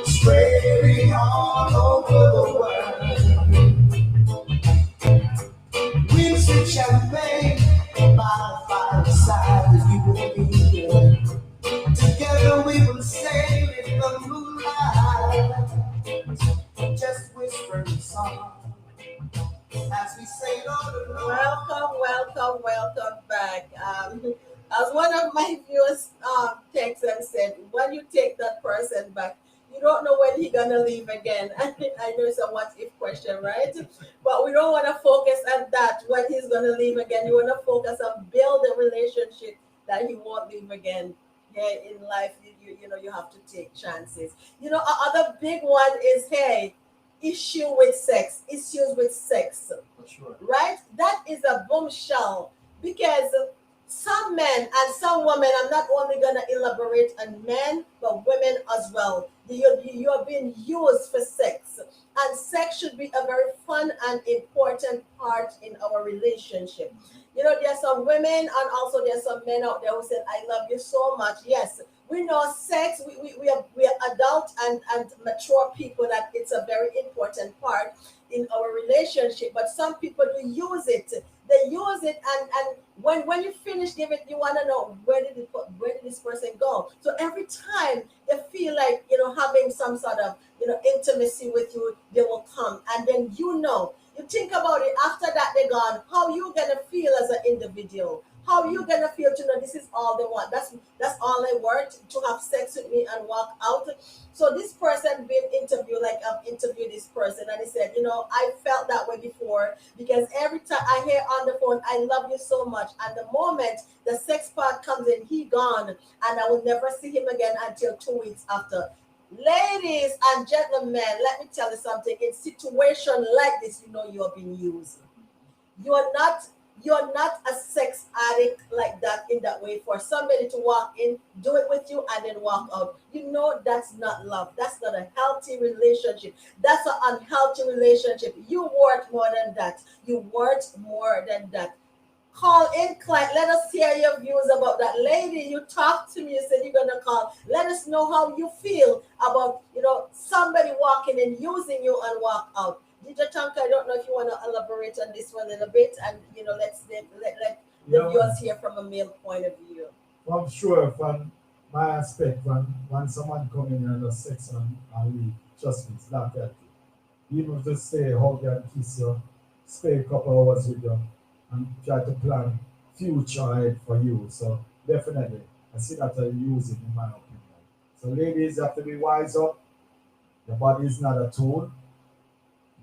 Speaker 1: spreading all over the world. We'll sip champagne by the fireside with you and me. Together we will sail in the moonlight, just whispering songs as we sail on the road.
Speaker 7: welcome back. As one of my viewers texted and said, when you take that person back, you don't know when he's gonna leave again. I know it's a what if question, right? But we don't want to focus on that when he's gonna leave again. You want to focus on build a relationship that he won't leave again. Yeah, in life, you have to take chances. Another big one is issues with sex,
Speaker 2: For sure.
Speaker 7: right? That is a bombshell because some men and some women, I'm not only going to elaborate on men, but women as well. You are being used for sex. And sex should be a very fun and important part in our relationship. You know, there's some women and also there's some men out there who said, I love you so much. Yes, we know sex, we are adult and mature people that it's a very important part in our relationship. But some people do use it. They use it and when you finish giving it, you want to know where did this person go. So every time they feel like having some sort of intimacy with you, they will come, and then you think about it after that they're gone. How you gonna feel as an individual? How you gonna feel to know this is all they want? That's all they want, to have sex with me and walk out. So this person been interviewed, like I've interviewed this person, and he said, I felt that way before because every time I hear on the phone, I love you so much, and the moment the sex part comes in, he gone, and I will never see him again until 2 weeks after. Ladies and gentlemen, let me tell you something. In situation like this, you are being used. You're not you're not a sex addict like that in that way for somebody to walk in, do it with you, and then walk out. That's not love. That's not a healthy relationship. That's an unhealthy relationship. You want more than that. You want more than that. Call in, client. Let us hear your views about that. Lady, you talked to me. You said you're gonna call. Let us know how you feel about somebody walking in, using you, and walk out. DJ Tanka, I don't know if you want to elaborate on this one a little bit, and let the viewers hear from a male point of view.
Speaker 2: Well, I'm sure from my aspect, when someone come in and has sex and leave, trust me, it's not healthy. Even to stay, hug you and kiss you, stay a couple hours with you, and try to plan future ahead for you. So definitely, I see that I use it in my opinion. So ladies, you have to be wise up. Your body is not a tool.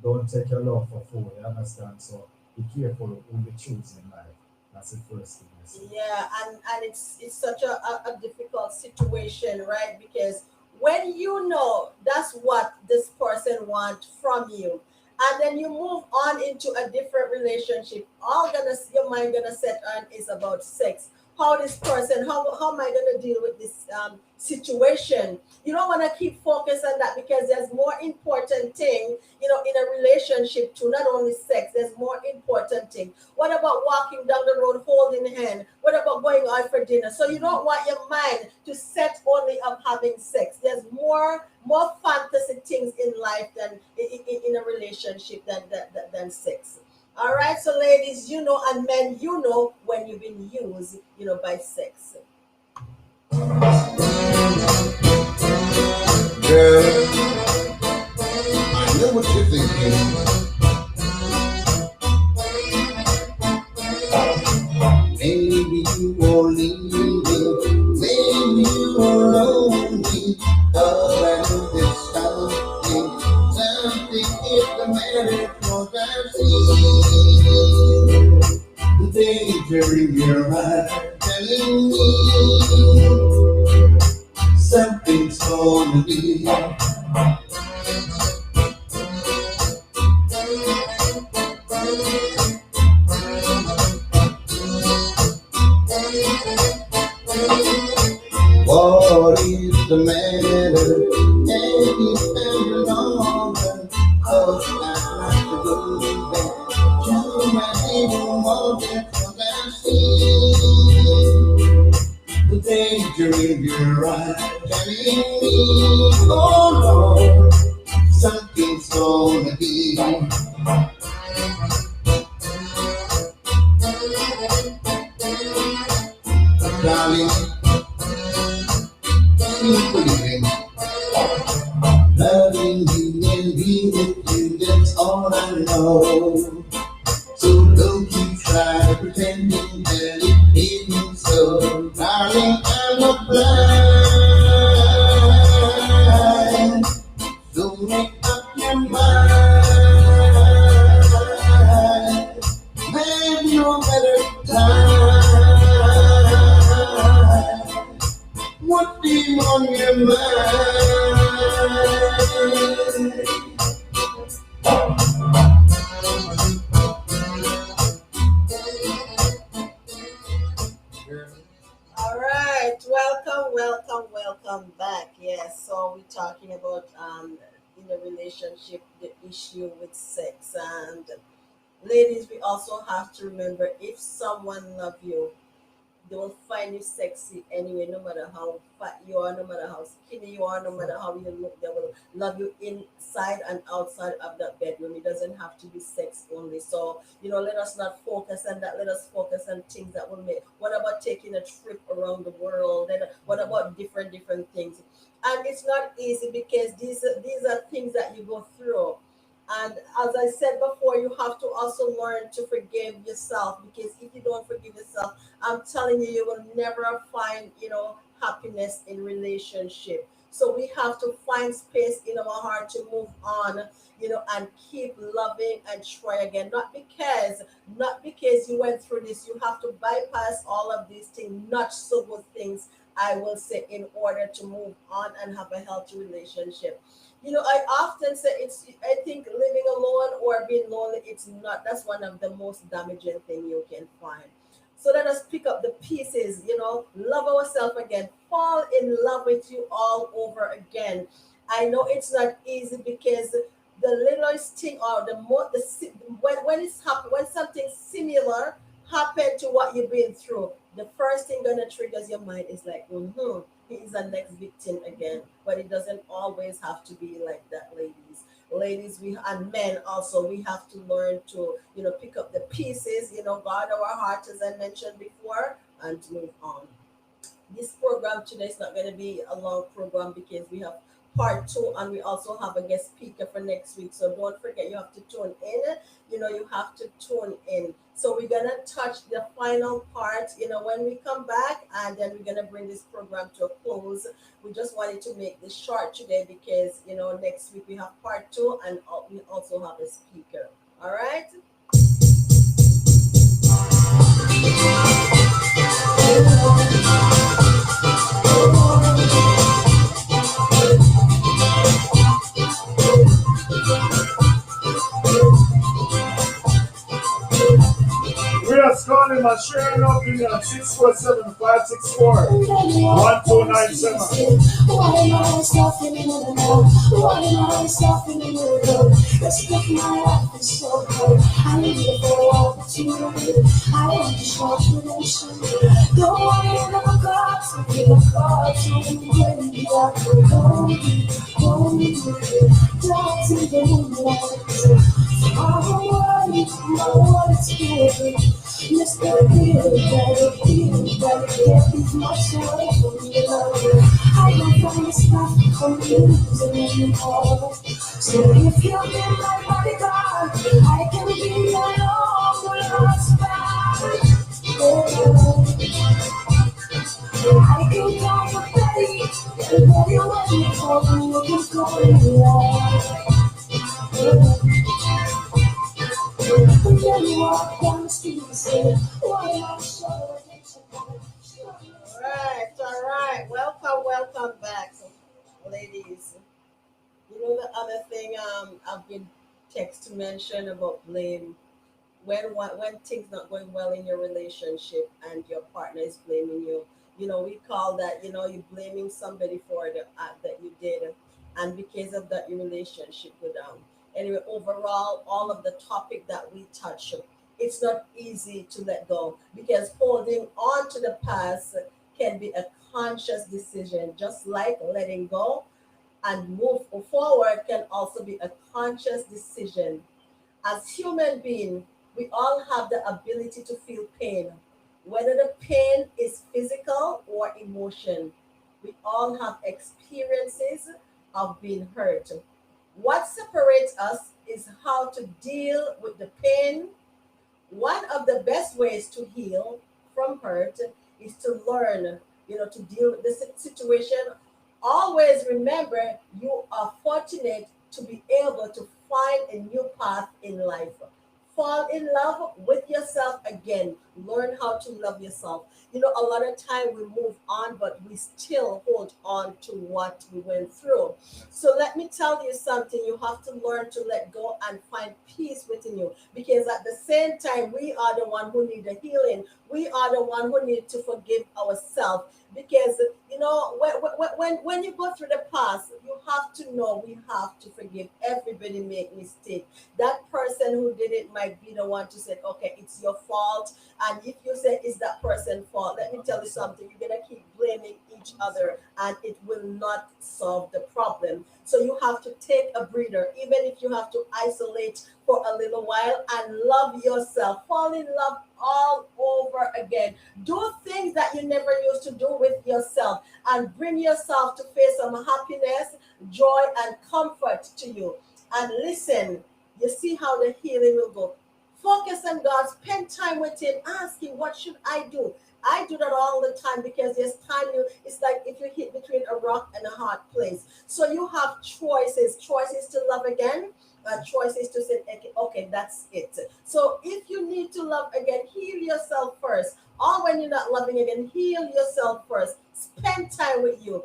Speaker 2: Don't take your love for food, you understand? So be careful who you choose in life. That's the first thing I say.
Speaker 7: Yeah, and it's such a difficult situation, right? Because when that's what this person wants from you, and then you move on into a different relationship, your mind gonna set on is about sex. How this person, how am I gonna deal with this situation? You don't want to keep focus on that because there's more important thing, in a relationship to not only sex. There's more important thing. What about walking down the road holding hand? What about going out for dinner? So you don't want your mind to set only of having sex. There's more fantasy things in life than in a relationship than sex. All right, so ladies, and men, when you've been used, by sex.
Speaker 1: Girl, I know what you're thinking. Maybe you are leaving when you are lonely. Oh, I know there's something is the matter, 'cause I see the danger in your eyes telling me something's gonna be. What is the matter? Have you found longer? 'Cause I'd like to go back to my little water, 'cause I see the danger in your eyes telling me, oh Lord, something's gonna be. Darling, keep believing, loving you and being with you, that's all I know. So don't you try pretending that it isn't so. Darling, I'm not blind. So make up your mind. There's no better time. What do you on your mind?
Speaker 7: talking about in a relationship the issue with sex. And ladies, we also have to remember if someone love you, they will find you sexy anyway, no matter how fat you are, no matter how skinny you are, no matter how you look, they will love you inside and outside of that bedroom. It doesn't have to be sex only. So, let us not focus on that. Let us focus on things that will make. What about taking a trip around the world? And what about different things? And it's not easy because these are things that you go through. And as I said before, you have to also learn to forgive yourself, because if you don't forgive yourself, I'm telling you, you will never find, happiness in relationship. So we have to find space in our heart to move on, and keep loving and try again. Not because you went through this, you have to bypass all of these things, not so good things, I will say, in order to move on and have a healthy relationship. I often say I think living alone or being lonely, that's one of the most damaging thing you can find. So let us pick up the pieces, love ourselves again, fall in love with you all over again. I know it's not easy because the littlest thing, or the more when something similar happened to what you've been through, the first thing gonna triggers your mind is like, he is the next victim again. But it doesn't always have to be like that, ladies. Ladies, we and men also, we have to learn to, pick up the pieces, guard our heart, as I mentioned before, and move on. This program today is not going to be a long program because we have part two, and we also have a guest speaker for next week. So don't forget, you have to tune in. You have to tune in. So we're going to touch the final part, when we come back, and then we're going to bring this program to a close. We just wanted to make this short today because, next week we have part two, and we also have a speaker. All right.
Speaker 2: We are calling my sharing opinion at 647-564-1297.
Speaker 3: Why am I stopping in the now? Why am I stopping in the road? Let's get my life is so cold. I need it for opportunity. I want to short relation. Don't want to never got to give a call to me when you got to go me, don't see the moonlight. I want to be let's go better, get these much away from me, love. I don't find this stuff confusing anymore. So if you're in my bodyguard, I can be your long lost back. I can call you Betty, and Betty when you call me, you can call me love. When you walk down the street and say, why am I so
Speaker 7: All right. Welcome back, ladies. The other thing I've been text to mention about blame. When things not going well in your relationship and your partner is blaming you, we call that, you blaming somebody for the act that you did, and because of that, your relationship go down. Anyway, overall, all of the topic that we touch, it's not easy to let go, because holding on to the past can be a conscious decision, just like letting go and move forward can also be a conscious decision. As human beings, we all have the ability to feel pain, whether the pain is physical or emotion. We all have experiences of being hurt. What separates us is how to deal with the pain. One of the best ways to heal from hurt is to learn, to deal with the situation. Always remember, you are fortunate to be able to find a new path in life. Fall in love with yourself again. Learn how to love yourself. A lot of time we move on, but we still hold on to what we went through. So let me tell you something. You have to learn to let go and find peace within you. Because at the same time, we are the one who need the healing. We are the one who need to forgive ourselves. because when you go through the past, you have to know we have to forgive. Everybody make mistake. That person who did it might be the one to say, okay, it's your fault. And if you say it's that person's fault, let me tell you something, you're gonna keep blaming each other and it will not solve the problem. So you have to take a breather, even if you have to isolate for a little while and love yourself. Fall in love all over again. Do things that you never used to do with yourself and bring yourself to face some happiness, joy, and comfort to you. And listen, you see how the healing will go. Focus on God, spend time with Him, ask Him, what should I do? I do that all the time because there's time it's like if you hit between a rock and a hard place. So you have choices to love again, choices to say, okay, okay, that's it. So if you need to love again, heal yourself first. Or when you're not loving again, heal yourself first. Spend time with you.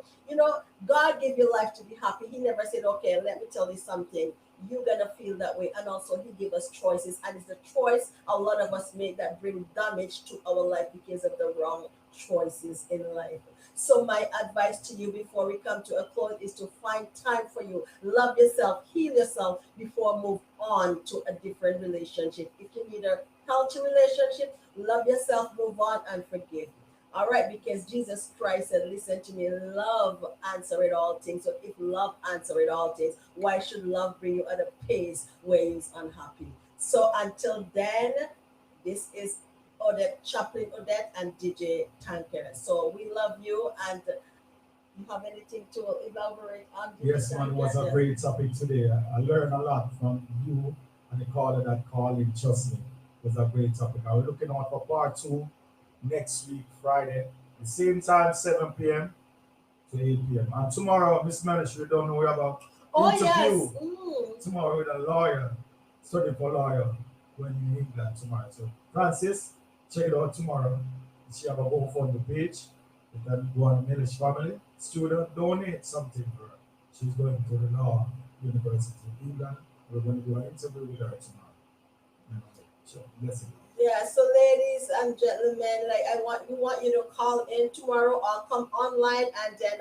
Speaker 7: God gave you life to be happy. He never said, okay, let me tell you something. You're gonna feel that way. And also He gave us choices. And it's the choice a lot of us make that bring damage to our life because of the wrong choices in life. So my advice to you before we come to a close is to find time for you. Love yourself, heal yourself before move on to a different relationship. If you need a healthy relationship, love yourself, move on and forgive. All right, because Jesus Christ said, listen to me, love answereth all things. So if love answereth all things, why should love bring you at a pace where you're unhappy? So until then, this is Odette, Chaplain Odette, and DJ Tanker. So we love you, and you have anything to elaborate on?
Speaker 2: Yes, man, it was a great topic today. I learned a lot from you and the caller that called in. Trust me, it was a great topic. I'm looking out for part 2 next week, Friday, the same time, 7 p.m. to 8 p.m. And tomorrow, Miss Manager, we don't know about interview.
Speaker 7: Yes.
Speaker 2: Tomorrow with a lawyer, studying for lawyer when you need that tomorrow. So, Francis, check it out tomorrow. She have a GoFundMe page. You can go on Milish Family. Student, donate something for her. She's going to the law university in England. We're going to do an interview with her tomorrow. So, blessing.
Speaker 7: Yeah, so ladies and gentlemen, we want you to call in tomorrow or come online, and then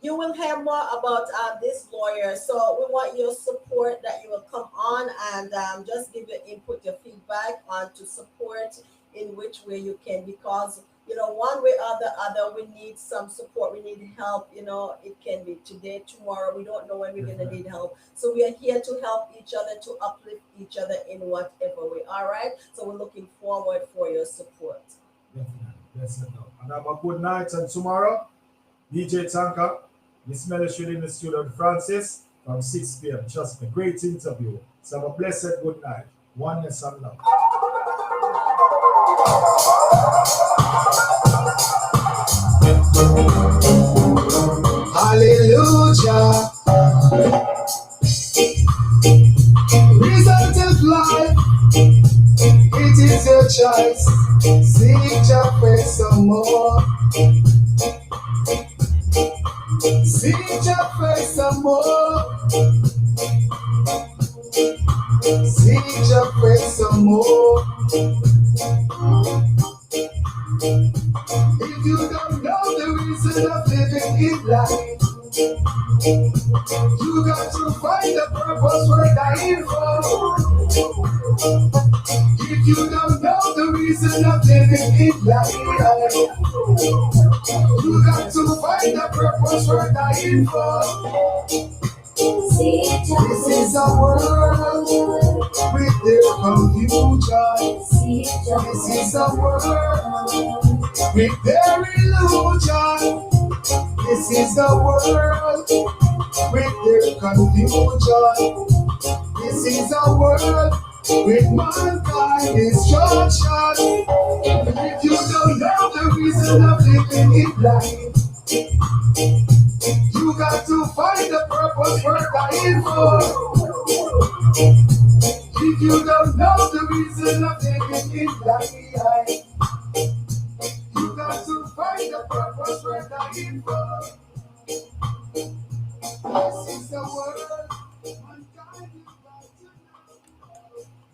Speaker 7: you will hear more about this lawyer. So we want your support, that you will come on and just give your input, your feedback on to support in which way you can, because one way or the other, we need some support, we need help. It can be today, tomorrow, we don't know when we're going to need help. So we are here to help each other, to uplift each other in whatever way. All right, so we're looking forward for your support.
Speaker 2: Definitely. Yes, and have a good night. And tomorrow, DJ Tanka, Miss Melissa in the studio with Francis from 6 p.m. Trust me, great interview. So have a blessed good night. Oneness and love.
Speaker 1: Hallelujah. Result of life, it is your choice. Seek your face some more. Seek your face some more. Seek your face some more. If you don't know the reason of living in life, you got to find the purpose we're dying for. If you don't know the reason of living in life, you got to find the purpose we're dying for. This is a world with their confusion. This is a world with their illusion. This is a world with their confusion. This is a world with mankind destruction. If you don't know the reason of living in life, you got to find the purpose we're dying for. If you don't know the reason of living in life, you got to find the purpose we're dying for. This is the world.